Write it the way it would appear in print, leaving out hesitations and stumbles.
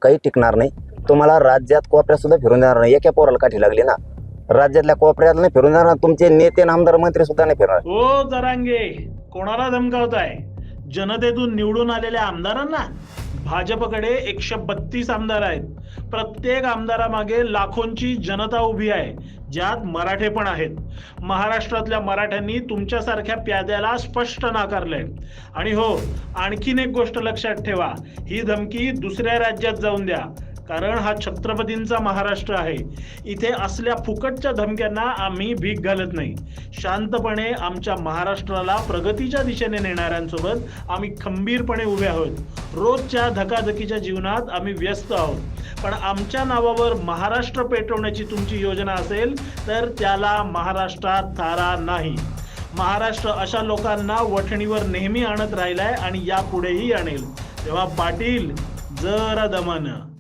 काही टिकणार नाही. तुम्हाला राज्यात कोपऱ्यात सुद्धा फिरून देणार नाही. एका पोराला काठी लागली ना, राज्यातल्या कोपऱ्यात नाही फिरून देणार. तुमचे नेते आमदार मंत्री सुद्धा नाही फिरणार. ओ जरांगे, कोणाला धमकावताय? जनतेतून निवडून आलेल्या आमदारांना? भाजपकडे 132 आमदार आहेत. प्रत्येक आमदारामागे लाखोंची जनता उभी आहे, ज्यात मराठे पण आहेत. महाराष्ट्रातल्या मराठ्यांनी तुमच्यासारख्या प्याद्याला स्पष्ट नाकारलंय. आणि हो, आणखीन एक गोष्ट लक्षात ठेवा, ही धमकी दुसऱ्या राज्यात जाऊन द्या, कारण हा छत्रपतींचा महाराष्ट्र आहे. इथे असल्या फुकटच्या धमक्यांना आम्ही भीक घालत नाही. शांतपणे आमच्या महाराष्ट्राला प्रगतीच्या दिशेने नेणाऱ्यांसोबत आम्ही खंबीरपणे उभे आहोत. रोजच्या धकाधकीच्या जीवनात आम्ही व्यस्त आहोत. पण आमच्या नावावर महाराष्ट्र पेटवण्याची तुमची योजना असेल तर त्याला महाराष्ट्रात थारा नाही. महाराष्ट्र अशा लोकांना वठणीवर नेहमी आणत राहिलाय आणि यापुढेही आणेल. तेव्हा पाटील, जरा दमानं.